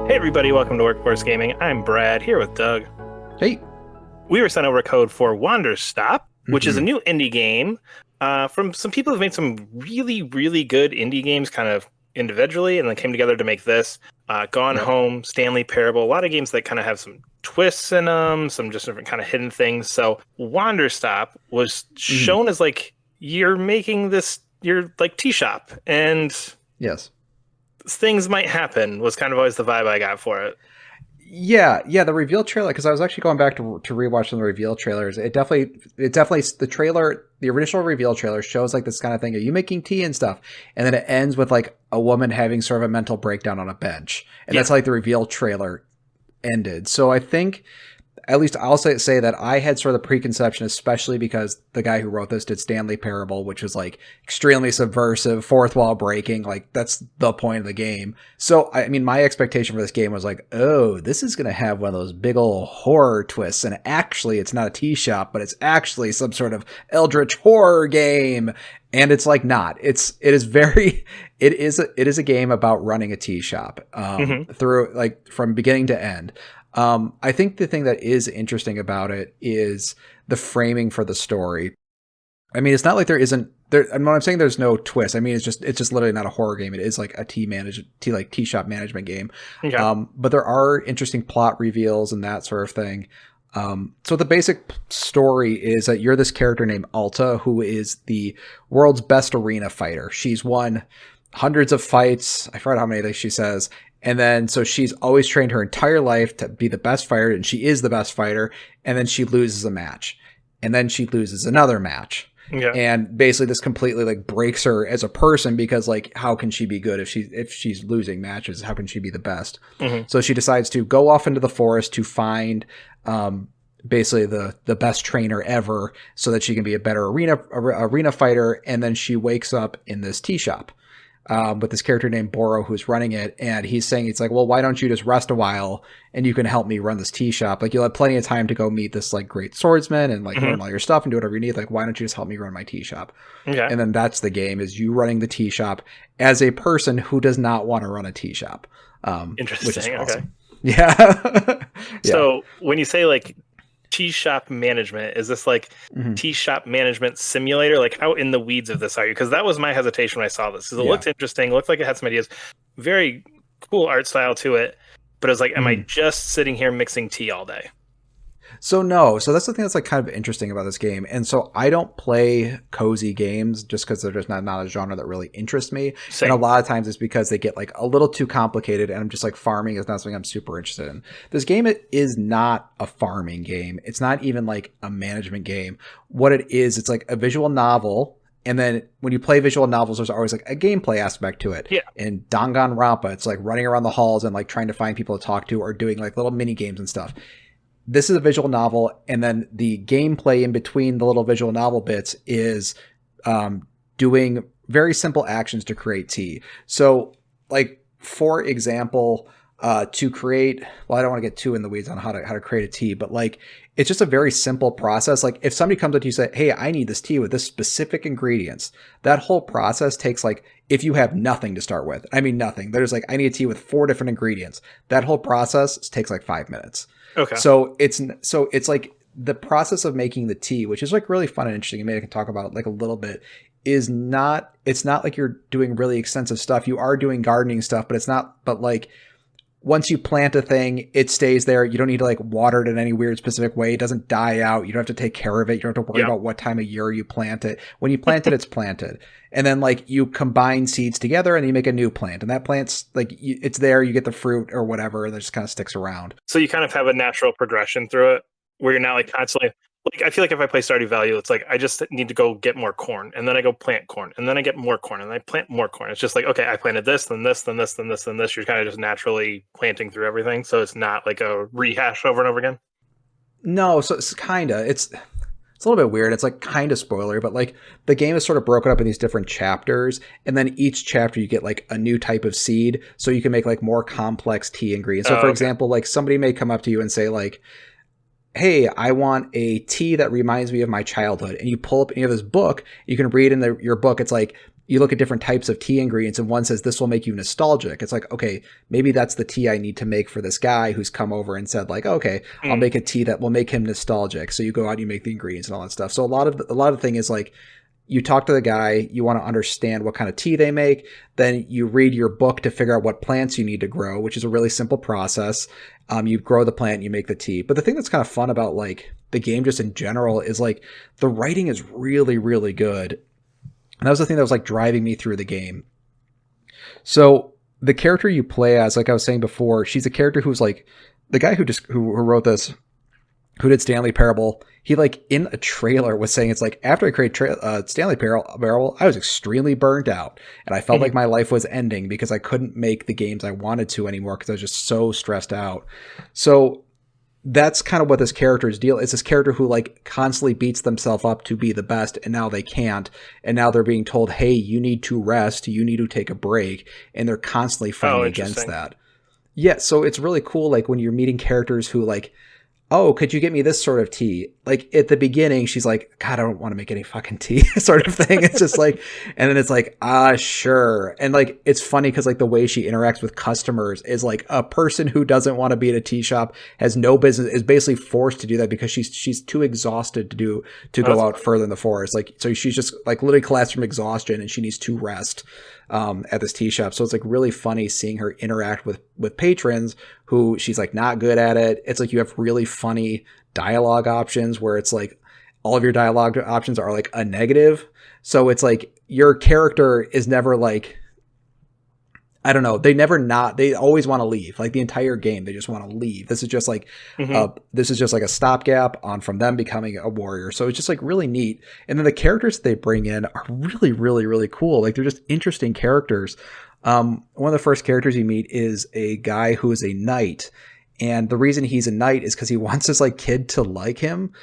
Hey everybody, welcome to Workforce Gaming. I'm Brad, here with Doug. Hey. We were sent over a code for Wanderstop, which is a Mm-hmm. new indie game from some people who've made some really, really good indie games kind of individually and then came together to make this. Gone Yep. Home, Stanley Parable, a lot of games that kind of have some twists in them, some just different kind of hidden things. So Wanderstop was Mm-hmm. shown as like, you're making this, you're like tea shop, and Yes. things might happen was kind of always the vibe I got for it. Yeah. The reveal trailer, because I was actually going back to rewatch some of the reveal trailers. It definitely the trailer, the original reveal trailer shows like this kind of thing. Are you making tea and stuff? And then it ends with like a woman having sort of a mental breakdown on a bench, and Yeah. that's how, like the reveal trailer ended. So I think, at least I'll say that I had sort of the preconception, especially because the guy who wrote this did Stanley Parable, which was like extremely subversive, fourth wall breaking. Like that's the point of the game. So, I mean, my expectation for this game was like, oh, this is going to have one of those big old horror twists. And actually, it's not a tea shop, but it's actually some sort of eldritch horror game. And it's like not. It is a game about running a tea shop Hmm. through like from beginning to end. I think the thing that is interesting about it is the framing for the story. I mean, it's not like there isn't there. And when I'm saying there's no twist, I mean it's just literally not a horror game. It is like a tea shop management game. Okay. But there are interesting plot reveals and that sort of thing. So the basic story is that you're this character named Alta, who is the world's best arena fighter. She's won hundreds of fights. I forgot how many she says. And then, so she's always trained her entire life to be the best fighter, and she is the best fighter. And then she loses a match, and then she loses another match. Yeah. And basically, this completely like breaks her as a person because, like, how can she be good if she's losing matches? How can she be the best? Hmm. So she decides to go off into the forest to find basically the best trainer ever, so that she can be a better arena fighter. And then she wakes up in this tea shop with this character named Boro who's running it, and he's saying, it's like, well, why don't you just rest a while and you can help me run this tea shop? Like, you'll have plenty of time to go meet this like great swordsman and like Hmm. learn all your stuff and do whatever you need. Like, why don't you just help me run my tea shop? Okay. And then that's the game, is you running the tea shop as a person who does not want to run a tea shop, which is Interesting. Okay. awesome. Yeah. Yeah. So when you say like tea shop management, is this like Mhm. tea shop management simulator? Like how in the weeds of this are you? Because that was my hesitation when I saw this. 'Cause it Yeah. looked interesting, looked like it had some ideas, very cool art style to it. But it was like, am I Mhm. just sitting here mixing tea all day? So no, so that's the thing that's like kind of interesting about this game. And so I don't play cozy games just because they're just not a genre that really interests me. And a Same. lot of times it's because they get like a little too complicated, and I'm just like, farming is not something I'm super interested in. This game, it is not a farming game. It's not even like a management game. What it is, it's like a visual novel. And then when you play visual novels, there's always like a gameplay aspect to it. Yeah. In Danganronpa, it's like running around the halls and like trying to find people to talk to, or doing like little mini games and stuff. This is a visual novel, and then the gameplay in between the little visual novel bits is doing very simple actions to create tea. So, like, for example, to create, well, I don't want to get too in the weeds on how to create a tea, but like, it's just a very simple process. Like, if somebody comes up to you and say, hey, I need this tea with this specific ingredients, that whole process takes like, if you have nothing to start with, I mean nothing, there's like, I need a tea with 4 different ingredients, that whole process takes like 5 minutes. Okay. So it's like the process of making the tea, which is like really fun and interesting, and maybe I can talk about like a little bit, it's not like you're doing really extensive stuff. You are doing gardening stuff, but like, once you plant a thing, it stays there. You don't need to like water it in any weird specific way. It doesn't die out. You don't have to take care of it. You don't have to worry Yeah. about what time of year you plant it. When you plant it, it's planted. And then like you combine seeds together and you make a new plant. And that plant's like, it's there, you get the fruit or whatever, and it just kind of sticks around. So you kind of have a natural progression through it where you're not like constantly like, I feel like if I play Stardew Valley, it's like I just need to go get more corn, and then I go plant corn, and then I get more corn, and I plant more corn. It's just like, okay, I planted this, then this, then this, then this, then this. You're kind of just naturally planting through everything, so it's not like a rehash over and over again. No, so it's kind of, it's a little bit weird. It's like kind of spoiler, but like the game is sort of broken up in these different chapters, and then each chapter you get like a new type of seed, so you can make like more complex tea ingredients. So Oh, for okay. example, like somebody may come up to you and say like, hey, I want a tea that reminds me of my childhood. And you pull up and you have this book, you can read in your book. It's like, you look at different types of tea ingredients and one says this will make you nostalgic. It's like, okay, maybe that's the tea I need to make for this guy who's come over and said like, okay, I'll make a tea that will make him nostalgic. So you go out and you make the ingredients and all that stuff. So a lot of the thing is like, you talk to the guy, you want to understand what kind of tea they make. Then you read your book to figure out what plants you need to grow, which is a really simple process. You grow the plant, you make the tea. But the thing that's kind of fun about like the game just in general is like the writing is really, really good. And that was the thing that was like driving me through the game. So the character you play as, like I was saying before, she's a character who's like the guy who wrote this, who did Stanley Parable. He like in a trailer was saying it's like after I created Stanley Parable, I was extremely burnt out and I felt like my life was ending because I couldn't make the games I wanted to anymore because I was just so stressed out. So that's kind of what this character's deal is. This character who like constantly beats themselves up to be the best and now they can't. And now they're being told, hey, you need to rest. You need to take a break. And they're constantly fighting against that. Yeah. So it's really cool. Like when you're meeting characters who like, oh, could you get me this sort of tea? Like at the beginning, she's like, God, I don't want to make any fucking tea sort of thing. It's just like, and then it's like, sure. And like, it's funny because like the way she interacts with customers is like a person who doesn't want to be at a tea shop, has no business, is basically forced to do that because she's too exhausted to go out further in the forest. Like, so she's just like literally collapsed from exhaustion and she needs to rest at this tea shop. So it's like really funny seeing her interact with patrons who she's like not good at it. It's like you have really funny dialogue options where it's like all of your dialogue options are like a negative. So it's like your character is never like, I don't know. They always want to leave. Like the entire game, they just want to leave. This is just like, this is just like a stopgap on from them becoming a warrior. So it's just like really neat. And then the characters that they bring in are really, really, really cool. Like they're just interesting characters. One of the first characters you meet is a guy who is a knight. And the reason he's a knight is because he wants his like kid to like him.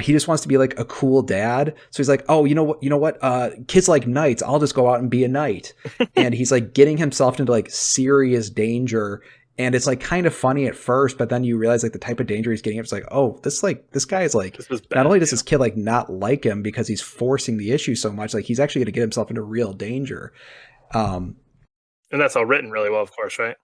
He just wants to be like a cool dad. So he's like, oh, you know what? Kids like knights. I'll just go out and be a knight. And he's like getting himself into like serious danger. And it's like kind of funny at first, but then you realize like the type of danger he's getting. It's like, oh, this guy is like, not only does this kid like not like him because he's forcing the issue so much, like he's actually going to get himself into real danger. And that's all written really well, of course, right?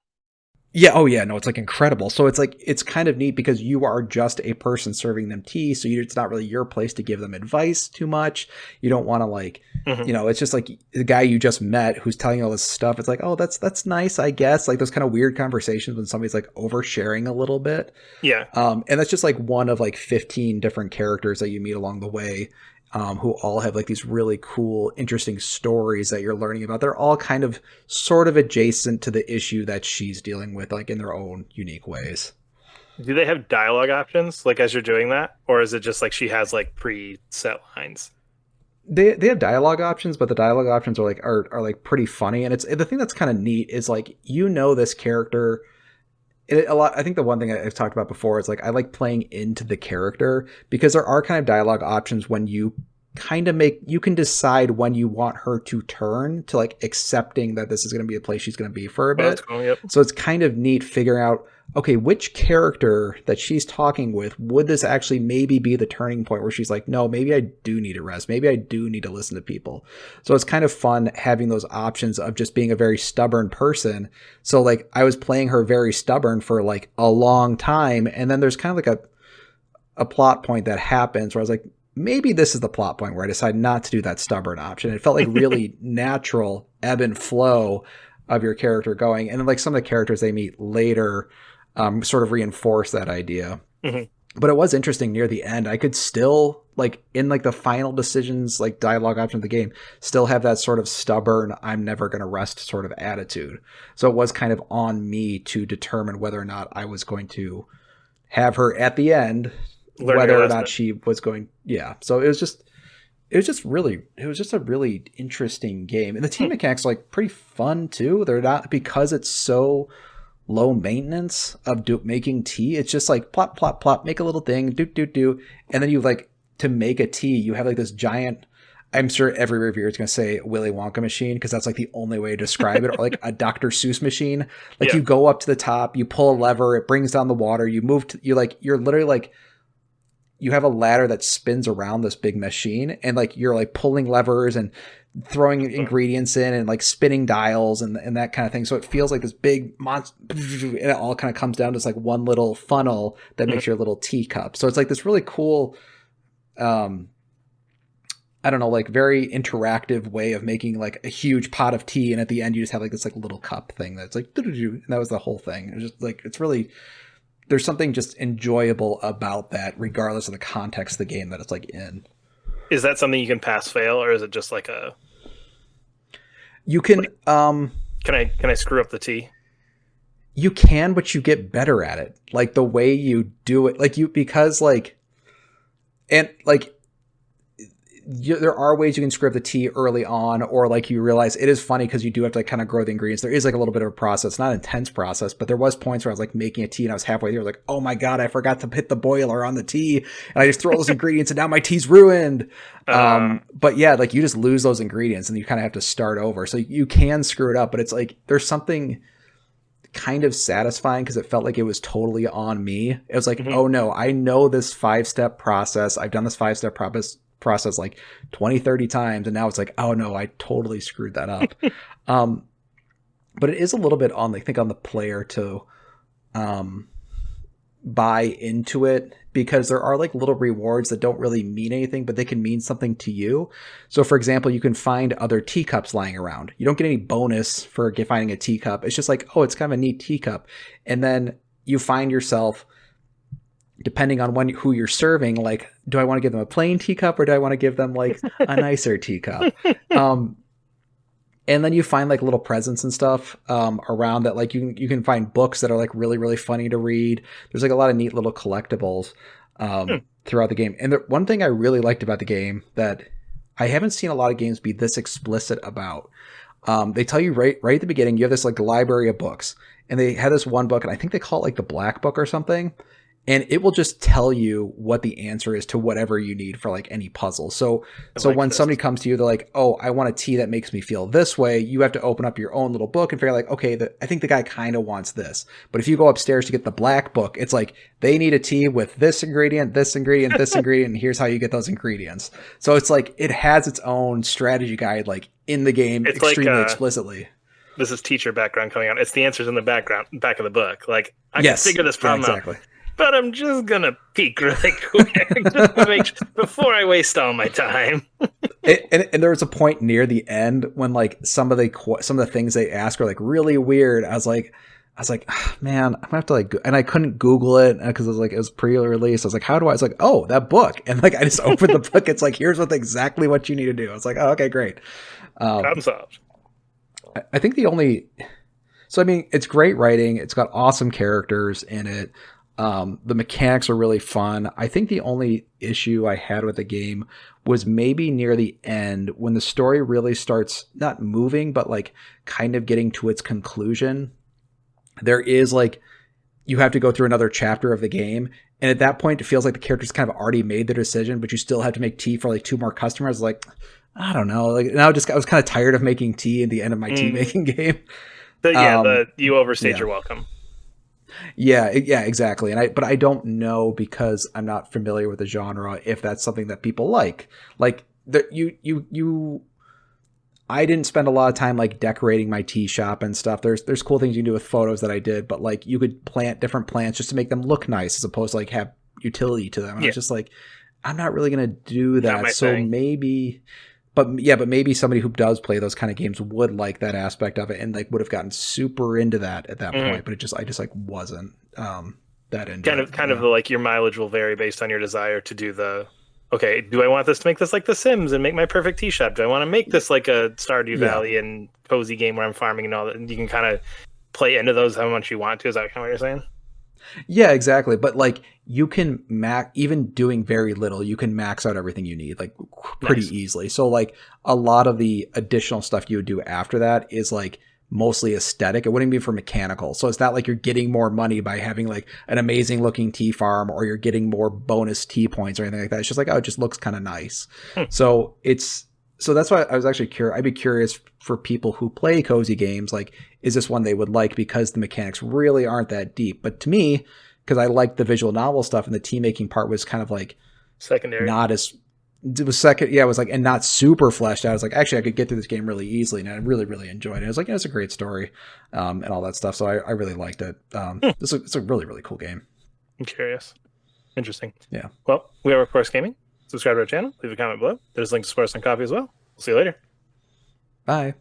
Yeah. Oh, yeah. No, it's like incredible. So it's like, it's kind of neat because you are just a person serving them tea. So it's not really your place to give them advice too much. You don't want to like, it's just like the guy you just met who's telling you all this stuff. It's like, oh, that's nice, I guess. Like those kind of weird conversations when somebody's like oversharing a little bit. Yeah. And that's just like one of like 15 different characters that you meet along the way. Who all have like these really cool, interesting stories that you're learning about. They're all kind of sort of adjacent to the issue that she's dealing with, like in their own unique ways. Do they have dialogue options like as you're doing that? Or is it just like she has like preset lines? They have dialogue options, but the dialogue options are like pretty funny. And it's the thing that's kind of neat is like, this character a lot. I think the one thing I've talked about before is like I like playing into the character because there are kind of dialogue options when you you can decide when you want her to turn to like accepting that this is going to be a place she's going to be for a bit. Cool, yep. So it's kind of neat figuring out, okay, which character that she's talking with, would this actually maybe be the turning point where she's like, no, maybe I do need to rest. Maybe I do need to listen to people. So it's kind of fun having those options of just being a very stubborn person. So like I was playing her very stubborn for like a long time. And then there's kind of like a plot point that happens where I was like, maybe this is the plot point where I decide not to do that stubborn option. It felt like really natural ebb and flow of your character going. And then like some of the characters they meet later sort of reinforce that idea. But it was interesting near the end. I could still like in like the final decisions, like dialogue option of the game, still have that sort of stubborn, I'm never going to rest sort of attitude. So it was kind of on me to determine whether or not I was going to have her at the end, whether or not she was going. Yeah. So it was just a really interesting game. And the team mechanics are like pretty fun too. They're not, because it's so low maintenance of making tea. It's just like plop, plop, plop, make a little thing, do. And then you like to make a tea, you have like this giant, I'm sure every reviewer is going to say Willy Wonka machine, because that's like the only way to describe it, or like a Dr. Seuss machine. Like you go up to the top, you pull a lever, it brings down the water, you move to, you're literally like you have a ladder that spins around this big machine, and like you're like pulling levers and throwing ingredients in and like spinning dials and that kind of thing. So it feels like this big monster, and it all kind of comes down to this like one little funnel that makes your little teacup. So it's like this really cool, I don't know, like very interactive way of making like a huge pot of tea, and at the end you just have like this like little cup thing that's like, and that was the whole thing. It was just like, it's really, there's something just enjoyable about that, regardless of the context of the game that it's like in. Is that something you can pass fail, or is it just like a? You can. Like, can I screw up the tea? You can, but you get better at it. Like the way you do it, like because like, and like. There are ways you can screw up the tea early on, or like you realize it is funny because you do have to like kind of grow the ingredients. There is like a little bit of a process, not an intense process, but there was points where I was like making a tea and I was halfway through, like, oh my God, I forgot to hit the boiler on the tea. And I just throw all those ingredients and now my tea's ruined. But yeah, like you just lose those ingredients and you kind of have to start over. So you can screw it up, but it's like, there's something kind of satisfying because it felt like it was totally on me. It was like, oh no, I know this 5-step process. I've done this 5-step process like 20-30 times, and now it's like, oh no, I totally screwed that up. But it is a little bit on, I think, on the player to buy into it, because there are like little rewards that don't really mean anything, but they can mean something to you. So for example, you can find other teacups lying around. You don't get any bonus for finding a teacup. It's just like, oh, it's kind of a neat teacup. And then you find yourself, depending on who you're serving, like, do I want to give them a plain teacup or do I want to give them like a nicer teacup? And then you find like little presents and stuff around that. Like you can find books that are like really, really funny to read. There's like a lot of neat little collectibles throughout the game. And the one thing I really liked about the game that I haven't seen a lot of games be this explicit about, they tell you right at the beginning, you have this like library of books, and they had this one book, and I think they call it like the Black Book or something. And it will just tell you what the answer is to whatever you need for like any puzzle. So when somebody comes to you, they're like, oh, I want a tea that makes me feel this way. You have to open up your own little book and figure like, okay, I think the guy kind of wants this. But if you go upstairs to get the Black Book, it's like, they need a tea with this ingredient, this ingredient, this ingredient, and here's how you get those ingredients. So it's like, it has its own strategy guide, like in the game, it's extremely like, explicitly. This is teacher background coming out. It's the answers in the back of the book. Like, I can figure this problem out. But I'm just going to peek really quick just to make sure, before I waste all my time. and there was a point near the end when like some of the things they ask are like really weird. I was like, oh, man, I'm gonna have to like, and I couldn't Google it because it was pre-release. I was like, how do I? It's like, oh, that book. And like, I just opened the book. It's like, here's exactly what you need to do. I was like, oh, okay, great. Problem solved. I think so I mean, it's great writing. It's got awesome characters in it. The mechanics are really fun. I think the only issue I had with the game was maybe near the end when the story really starts not moving, but like kind of getting to its conclusion. There is like, you have to go through another chapter of the game. And at that point, it feels like the characters kind of already made their decision, but you still have to make tea for like 2 more customers. Like, I don't know. Like now I was kind of tired of making tea at the end of my tea making game. You overstayed your welcome. Yeah, exactly. But I don't know, because I'm not familiar with the genre, if that's something that people like. Like I didn't spend a lot of time like decorating my tea shop and stuff. There's cool things you can do with photos that I did, but like you could plant different plants just to make them look nice as opposed to like have utility to them. And I was just like, I'm not really gonna do that. So thing. Maybe. But maybe somebody who does play those kind of games would like that aspect of it and like would have gotten super into that at that point. But I just like wasn't that into kind of like your mileage will vary based on your desire to do okay, do I want this to make this like The Sims and make my perfect tea shop? Do I want to make this like a Stardew Valley and cozy game where I'm farming and all that? And you can kind of play into those how much you want to. Is that kind of what you're saying? Yeah, exactly. But like you can even doing very little, you can max out everything you need like pretty easily. So like a lot of the additional stuff you would do after that is like mostly aesthetic. It wouldn't be for mechanical. So it's not like you're getting more money by having like an amazing looking tea farm, or you're getting more bonus tea points or anything like that. It's just like, oh, it just looks kind of nice. So that's why I was actually curious. I'd be curious for people who play cozy games, like, is this one they would like because the mechanics really aren't that deep? But to me, because I liked the visual novel stuff, and the team making part was kind of like Secondary. not as it was second. Yeah, it was like and not super fleshed out. I was like, actually, I could get through this game really easily, and I really, really enjoyed it. I was like, yeah, it's a great story, and all that stuff. So I really liked it. It's a really, really cool game. I'm curious. Interesting. Yeah. Well, we are, of course, gaming. Subscribe to our channel. Leave a comment below. There's links to support us on Coffee as well. We'll see you later. Bye.